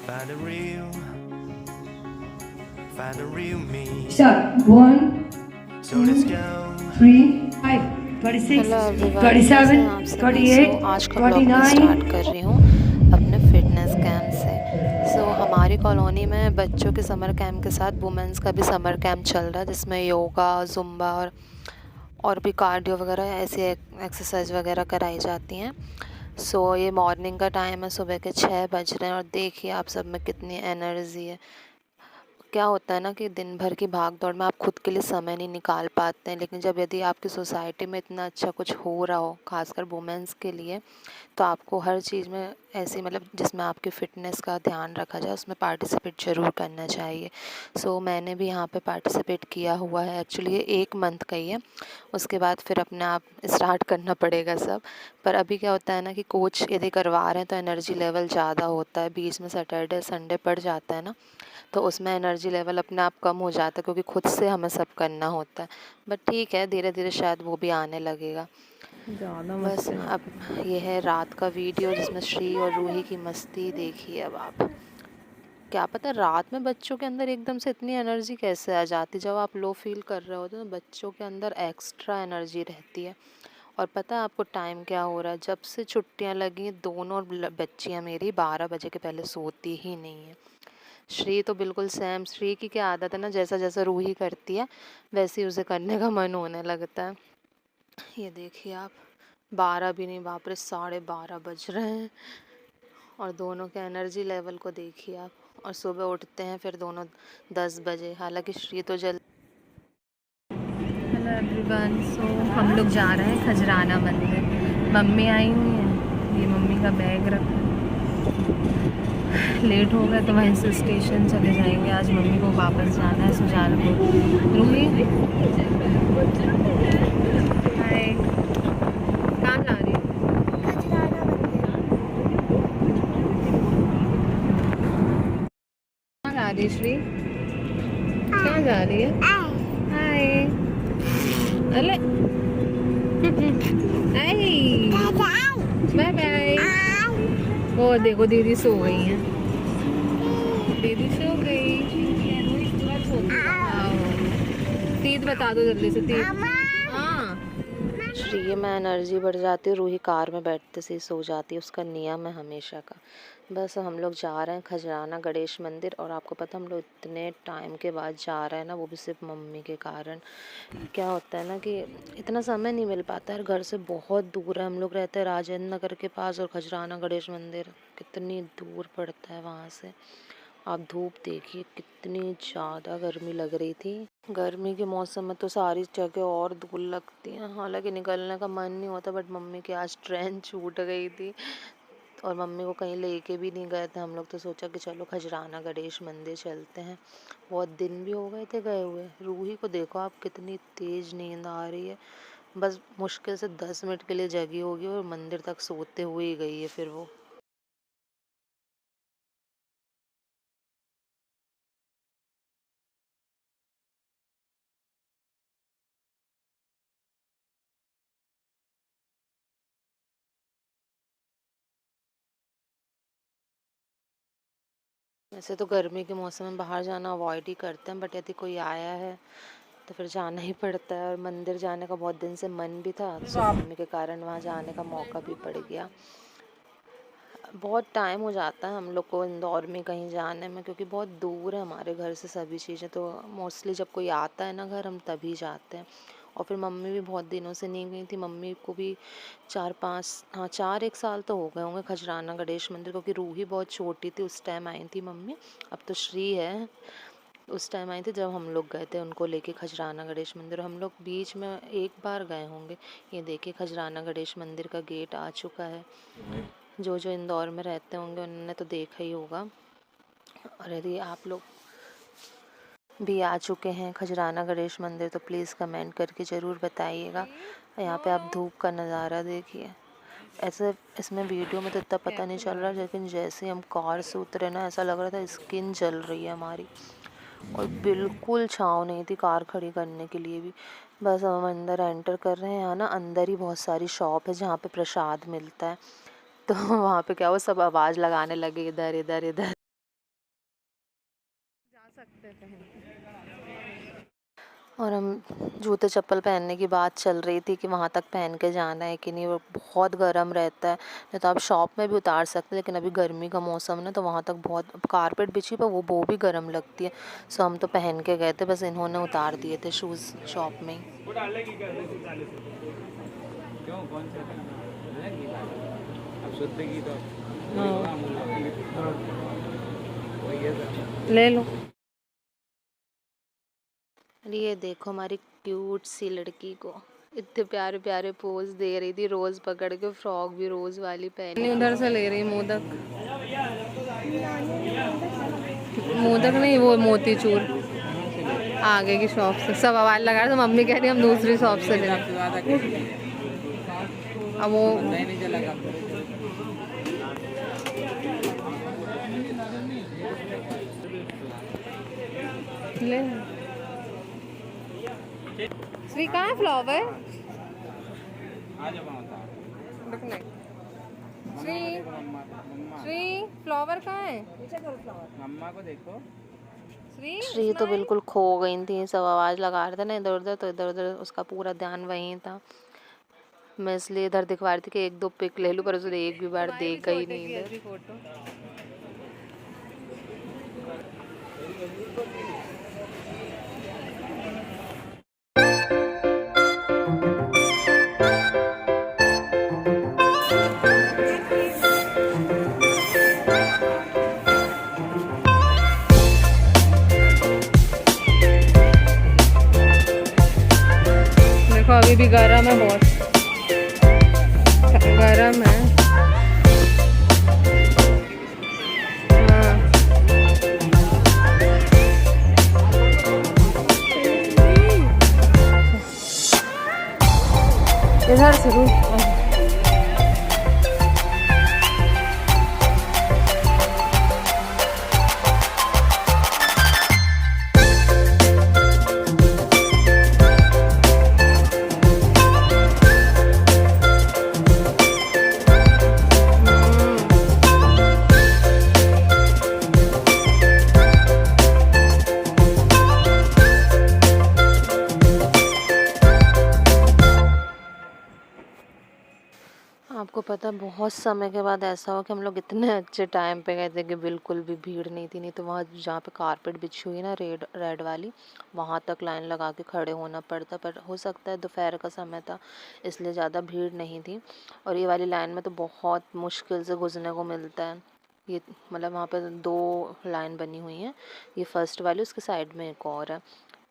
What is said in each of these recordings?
Find a real me. Start. 1, So let's 2, go. 3, 5, 26, hello everyone, कैसे 27, हैं आप सभी। 28, आज का ब्लॉग मैं 29. स्टार्ट कर रही हूँ अपने फिटनेस कैंप से। हमारी कॉलोनी में बच्चों के समर कैंप के साथ वुमेंस का भी समर कैंप चल रहा है, जिसमें योगा, जुम्बा और भी कार्डियो वगैरह ऐसी एक्सरसाइज वगैरह कराई जाती हैं। ये मॉर्निंग का टाइम है, सुबह के 6 बज रहे हैं और देखिए आप सब में कितनी एनर्जी है। क्या होता है ना कि दिन भर की भाग दौड़ में आप खुद के लिए समय नहीं निकाल पाते हैं, लेकिन जब यदि आपकी सोसाइटी में इतना अच्छा कुछ हो रहा हो, खासकर वुमेंस के लिए, तो आपको हर चीज़ में ऐसी मतलब जिसमें आपकी फ़िटनेस का ध्यान रखा जाए उसमें पार्टिसिपेट ज़रूर करना चाहिए। मैंने भी यहाँ पे पार्टिसिपेट किया हुआ है। एक्चुअली ये 1 मंथ का ही है, उसके बाद फिर अपने आप स्टार्ट करना पड़ेगा सब। पर अभी क्या होता है ना कि कोच यदि करवा रहे हैं तो एनर्जी लेवल ज़्यादा होता है। बीच में सैटरडे संडे पड़ जाता है ना, तो उसमें एनर्जी लेवल अपने आप कम हो जाता है, क्योंकि खुद से हमें सब करना होता है। बट ठीक है, धीरे धीरे शायद वो भी आने लगेगा। ज़्यादा बस मस्ती मत अब ये है रात का वीडियो, जिसमें श्री और रूही की मस्ती देखिए। अब आप क्या पता रात में बच्चों के अंदर एकदम से इतनी एनर्जी कैसे आ जाती। जब आप लो फील कर रहे होते तो बच्चों के अंदर एक्स्ट्रा एनर्जी रहती है। और पता है आपको टाइम क्या हो रहा है, जब से छुट्टियां लगी दोनों बच्चियां मेरी 12 बजे के पहले सोती ही नहीं है। श्री तो बिल्कुल सेम, श्री की क्या आदत है ना, जैसा जैसा रूही करती है वैसे ही उसे करने का मन होने लगता है। ये देखिए आप, 12 भी नहीं, बाप रे 12:30 बज रहे हैं। और दोनों के एनर्जी लेवल को देखिए आप। और सुबह उठते हैं फिर दोनों 10 बजे, हालांकि श्री तो जल्द। हेलो एवरीवन, हम लोग जा रहे हैं खजराना मंदिर। मम्मी आई हुई हैं, ये मम्मी का बैग रखा है। लेट हो गए तो वहीं से स्टेशन चले जाएंगे। आज मम्मी को वापस जाना है सुजानपुर। रूही हाय, कहाँ जा रही है? कहाँ जा रही है श्री? कहाँ जा रही है? हाय, अले बाय बाय। वो देखो दीदी सो गई हैं, दीदी सो गई। तीत बता दो जल्दी से, तीत। हाँ, श्री में एनर्जी बढ़ जाती है, रूही कार में बैठते से ही सो जाती है, उसका नियम है हमेशा का। बस हम लोग जा रहे हैं खजराना गणेश मंदिर। और आपको पता हम लोग इतने टाइम के बाद जा रहे हैं ना, वो भी सिर्फ मम्मी के कारण। क्या होता है ना कि इतना समय नहीं मिल पाता है, घर से बहुत दूर है। हम लोग रहते हैं राजेंद्र नगर के पास, और खजराना गणेश मंदिर कितनी दूर पड़ता है वहाँ से। आप धूप देखिए, कितनी ज़्यादा गर्मी लग रही थी। गर्मी के मौसम में तो सारी जगह और धूल लगती हैं, हालांकि निकलने का मन नहीं होता। बट मम्मी की आज ट्रेन छूट गई थी और मम्मी को कहीं लेके भी नहीं गए थे हम लोग, तो सोचा कि चलो खजराना गणेश मंदिर चलते हैं। बहुत दिन भी हो गए थे गए हुए। रूही को देखो आप, कितनी तेज़ नींद आ रही है। बस मुश्किल से 10 मिनट के लिए जगी होगी और मंदिर तक सोते हुए ही गई है फिर वो। वैसे तो गर्मी के मौसम में बाहर जाना अवॉइड ही करते हैं, बट यदि कोई आया है तो फिर जाना ही पड़ता है। और मंदिर जाने का बहुत दिन से मन भी था, तो मम्मी के कारण वहाँ जाने का मौका भी पड़ गया। बहुत टाइम हो जाता है हम लोग को इंदौर में कहीं जाने में, क्योंकि बहुत दूर है हमारे घर से सभी चीज़ें। तो मोस्टली जब कोई आता है ना घर, हम तभी जाते हैं। और फिर मम्मी भी बहुत दिनों से नहीं गई थी, मम्मी को भी 4-1 साल तो हो गए होंगे खजराना गणेश मंदिर, क्योंकि रूही बहुत छोटी थी उस टाइम आई थी मम्मी। अब तो श्री है, उस टाइम आई थी जब हम लोग गए थे उनको लेके खजराना गणेश मंदिर। हम लोग बीच में एक बार गए होंगे। ये देखिए खजराना गणेश मंदिर का गेट आ चुका है। जो जो इंदौर में रहते होंगे उन्होंने तो देखा ही होगा। और यदि आप लोग भी आ चुके हैं खजराना गणेश मंदिर तो प्लीज़ कमेंट करके ज़रूर बताइएगा। यहाँ पे आप धूप का नज़ारा देखिए। ऐसे इसमें वीडियो में तो इतना पता नहीं चल रहा, लेकिन जैसे ही हम कार से उतरे ना, ऐसा लग रहा था स्किन जल रही है हमारी। और बिल्कुल छाँव नहीं थी कार खड़ी करने के लिए भी। बस हम अंदर एंटर कर रहे हैं। यहाँ ना अंदर ही बहुत सारी शॉप है जहाँ पे प्रसाद मिलता है। तो वहाँ पे क्या हुआ, सब आवाज़ लगाने लगे इधर इधर इधर। और हम जूते चप्पल पहनने की बात चल रही थी कि वहाँ तक पहन के जाना है कि नहीं, वो बहुत गर्म रहता है। नहीं तो आप शॉप में भी उतार सकते हैं, लेकिन अभी गर्मी का मौसम है ना, तो वहाँ तक बहुत कारपेट बिछी पर वो भी गर्म लगती है। सो हम तो पहन के गए थे, बस इन्होंने उतार दिए थे शूज़ शॉप में ही। ले लो। अरे ये देखो हमारी क्यूट सी लड़की को, इतने प्यारे प्यारे पोज दे रही थी, रोज़ पकड़ के, फ्रॉक भी रोज़ वाली पहनी। उधर से ले रही मोदक। मोदक नहीं, वो मोतीचूर आगे की शॉप से। सब आवाज लगा रहे, तो मम्मी कह रही हम दूसरी शॉप से ले रहे। अब वो ले श्री कहाँ है फ्लावर? श्री श्री फ्लावर कहाँ है? मम्मा को देखो। श्री तो बिल्कुल खो गई थी, सब आवाज़ लगा रहे थे ना इधर उधर, तो इधर उधर उसका पूरा ध्यान वहीं था। मैं इसलिए इधर दिखवा रही थी कि एक दो पिक ले लूँ, पर उसने एक भी बार देखा ही नहीं इधर। देखो अभी भी गर्म है, बहुत गर्म है। हाँ इधर से आपको पता है बहुत समय के बाद ऐसा हुआ कि हम लोग इतने अच्छे टाइम पे गए थे कि बिल्कुल भी भीड़ नहीं थी। नहीं तो वहाँ जहाँ पे कारपेट बिछी हुई है ना, रेड रेड वाली, वहाँ तक लाइन लगा के खड़े होना पड़ता। पर हो सकता है दोपहर का समय था इसलिए ज़्यादा भीड़ नहीं थी। और ये वाली लाइन में तो बहुत मुश्किल से घुसने को मिलता है। ये मतलब वहाँ पे 2 लाइन बनी हुई हैं, ये फर्स्ट वाली, उसके साइड में एक और है।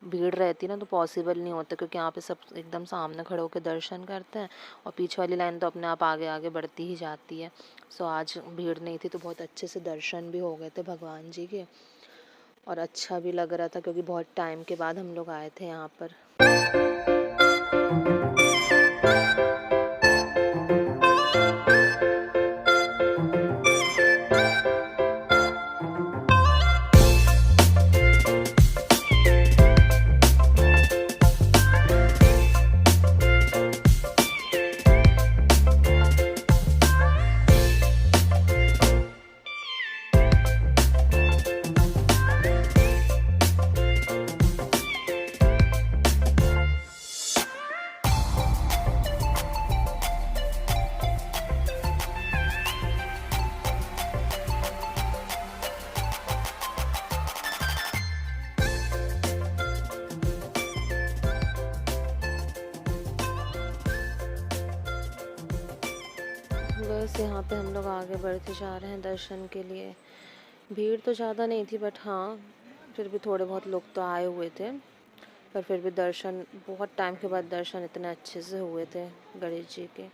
भीड़ रहती ना तो पॉसिबल नहीं होता, क्योंकि यहाँ पे सब एकदम सामने खड़े होकर दर्शन करते हैं, और पीछे वाली लाइन तो अपने आप आगे आगे बढ़ती ही जाती है। सो आज भीड़ नहीं थी तो बहुत अच्छे से दर्शन भी हो गए थे भगवान जी के, और अच्छा भी लग रहा था क्योंकि बहुत टाइम के बाद हम लोग आए थे यहाँ पर। बस यहाँ पे हम लोग आगे बढ़ते जा रहे हैं दर्शन के लिए। भीड़ तो ज़्यादा नहीं थी, बट हाँ फिर भी थोड़े बहुत लोग तो आए हुए थे। पर फिर भी दर्शन, बहुत टाइम के बाद दर्शन इतने अच्छे से हुए थे गणेश जी के।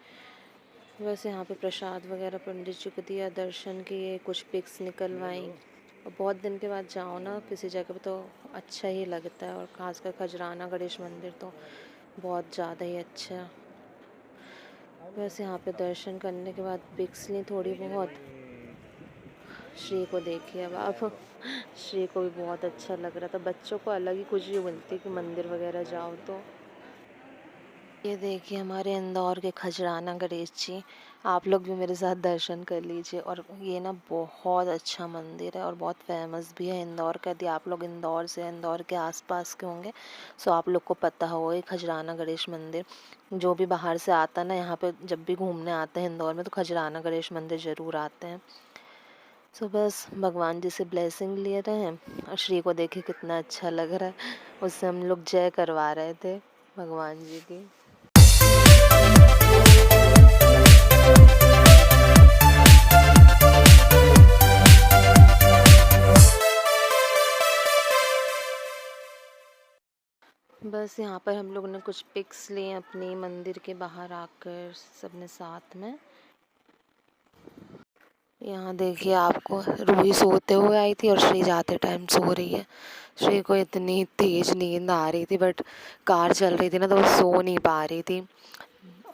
बस यहाँ पे प्रसाद वगैरह पंडित जी को दिया, दर्शन किए, कुछ पिक्स निकलवाई। और बहुत दिन के बाद जाओ ना किसी जगह पे तो अच्छा ही लगता है, और खासकर खजराना गणेश मंदिर तो बहुत ज़्यादा ही अच्छा। बस यहाँ पे दर्शन करने के बाद पिक्स ली थोड़ी बहुत। श्री को देखिए अब आप, श्री को भी बहुत अच्छा लग रहा था। बच्चों को अलग ही खुशी मिलती है कि मंदिर वगैरह जाओ तो। ये देखिए हमारे इंदौर के खजराना गणेश जी। आप लोग भी मेरे साथ दर्शन कर लीजिए। और ये ना बहुत अच्छा मंदिर है और बहुत फेमस भी है इंदौर का। यदि आप लोग इंदौर से, इंदौर के आसपास के होंगे, सो आप लोग को पता होगा ये खजराना गणेश मंदिर। जो भी बाहर से आता है ना यहाँ पे, जब भी घूमने आते हैं इंदौर में, तो खजराना गणेश मंदिर ज़रूर आते हैं। सो बस भगवान जी से ब्लेसिंग ले रहे हैं। और श्री को देखिए कितना अच्छा लग रहा है, उससे हम लोग जय करवा रहे थे भगवान जी की। बस यहाँ पर हम लोगों ने कुछ पिक्स लिए अपनी मंदिर के बाहर आकर सबने साथ में। यहाँ देखिए आपको रूही सोते हुए आई थी और श्री जाते टाइम सो रही है। श्री को इतनी तेज नींद आ रही थी, बट कार चल रही थी ना तो वो सो नहीं पा रही थी।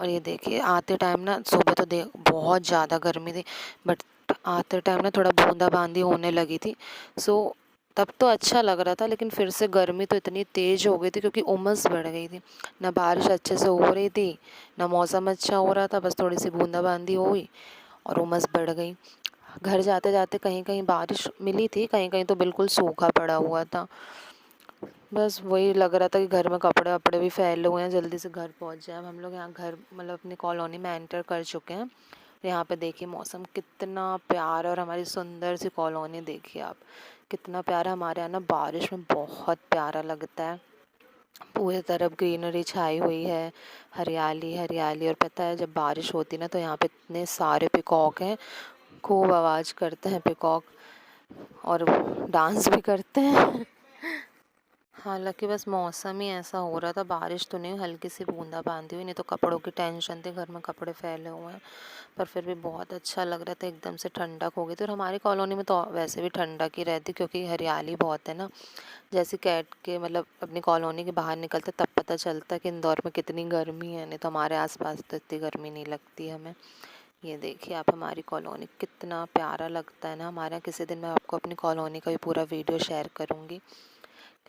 और ये देखिए आते टाइम ना, सुबह तो देख बहुत ज़्यादा गर्मी थी, बट आते टाइम ना थोड़ा बूंदाबांदी होने लगी थी। सो तब तो अच्छा लग रहा था, लेकिन फिर से गर्मी तो इतनी तेज़ हो गई थी क्योंकि उमस बढ़ गई थी। ना बारिश अच्छे से हो रही थी, ना मौसम अच्छा हो रहा था, बस थोड़ी सी बूंदाबांदी हुई और उमस बढ़ गई। घर जाते जाते कहीं कहीं बारिश मिली थी, कहीं कहीं तो बिल्कुल सूखा पड़ा हुआ था। बस वही लग रहा था कि घर में कपड़े वपड़े भी फैले हुए हैं, जल्दी से घर पहुंच जाए। अब हम लोग यहाँ घर मतलब अपनी कॉलोनी में एंटर कर चुके हैं। यहाँ पे देखिए मौसम कितना प्यारा, और हमारी सुंदर सी कॉलोनी देखिए आप, कितना प्यारा। हमारे यहाँ ना बारिश में बहुत प्यारा लगता है। पूरी तरफ ग्रीनरी छाई हुई है, हरियाली हरियाली। और पता है जब बारिश होती ना तो यहाँ पे इतने सारे पिकॉक हैं, खूब आवाज़ करते हैं पिकॉक और डांस भी करते हैं। हालांकि बस मौसम ही ऐसा हो रहा था, बारिश तो नहीं, हल्की सी बूंदाबांदी हुई, नहीं तो कपड़ों की टेंशन थी, घर में कपड़े फैले हुए हैं। पर फिर भी बहुत अच्छा लग रहा था, एकदम से ठंडक हो गई थी। और हमारी कॉलोनी में तो वैसे भी ठंडक ही रहती क्योंकि हरियाली बहुत है ना। जैसे कैट के मतलब अपनी कॉलोनी के बाहर निकलते तब पता चलता है कि इंदौर में कितनी गर्मी है, नहीं तो हमारे आसपास तो इतनी गर्मी नहीं लगती हमें। ये देखिए आप हमारी कॉलोनी, कितना प्यारा लगता है ना हमारे यहाँ। किसी दिन मैं आपको अपनी कॉलोनी का भी पूरा वीडियो शेयर करूँगी।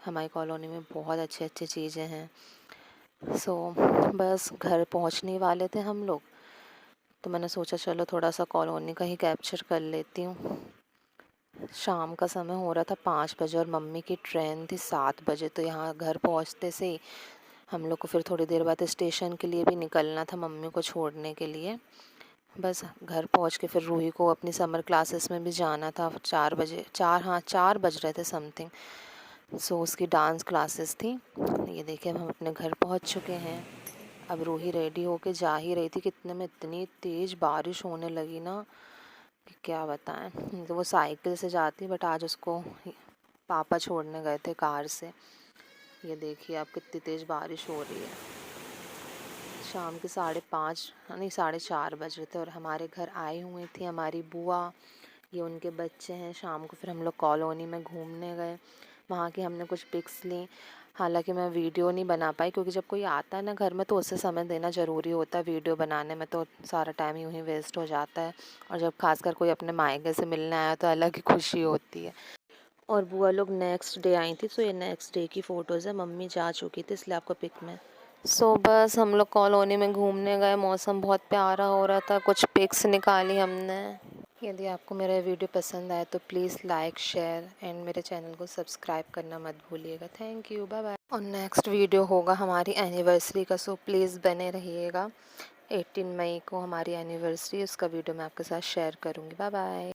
हमारी कॉलोनी में बहुत अच्छी अच्छी चीज़ें हैं। सो बस घर पहुंचने वाले थे हम लोग, तो मैंने सोचा चलो थोड़ा सा कॉलोनी का ही कैप्चर कर लेती हूँ। शाम का समय हो रहा था 5 बजे और मम्मी की ट्रेन थी 7 बजे। तो यहाँ घर पहुँचते से ही हम लोग को फिर थोड़ी देर बाद स्टेशन के लिए भी निकलना था, मम्मी को छोड़ने के लिए। बस घर पहुँच के फिर रूही को अपनी समर क्लासेस में भी जाना था। 4 बजे, 4 बज रहे थे समथिंग। सो उसकी डांस क्लासेस थी। ये देखिए अब हम अपने घर पहुंच चुके हैं। अब रूही रेडी होके जा ही रही थी, कितने में इतनी तेज़ बारिश होने लगी ना कि क्या बताएं। नहीं तो वो साइकिल से जाती, बट आज उसको पापा छोड़ने गए थे कार से। ये देखिए अब कितनी तेज़ बारिश हो रही है। शाम के 5:30 नहीं 4:30 बज रहे थे और हमारे घर आई हुई थी हमारी बुआ, ये उनके बच्चे हैं। शाम को फिर हम लोग कॉलोनी में घूमने गए, वहाँ की हमने कुछ पिक्स ली। हालांकि मैं वीडियो नहीं बना पाई क्योंकि जब कोई आता है ना घर में तो उससे समय देना ज़रूरी होता है। वीडियो बनाने में तो सारा टाइम यूँ ही वेस्ट हो जाता है, और जब खासकर कोई अपने मायके से मिलने आया तो अलग ही खुशी होती है। और बुआ लोग नेक्स्ट डे आई थी, तो ये नेक्स्ट डे की फ़ोटोज़ है। मम्मी जा चुकी थी इसलिए आपको पिक में। सो बस हम लोग कॉलोनी में घूमने गए, मौसम बहुत प्यारा हो रहा था, कुछ पिक्स निकाली हमने। यदि आपको मेरा वीडियो पसंद आए तो प्लीज़ लाइक, शेयर एंड मेरे चैनल को सब्सक्राइब करना मत भूलिएगा। Thank you, bye bye. और नेक्स्ट वीडियो होगा हमारी एनिवर्सरी का, सो प्लीज़ बने रहिएगा। 18 मई को हमारी एनिवर्सरी, उसका वीडियो मैं आपके साथ शेयर करूँगी। Bye bye.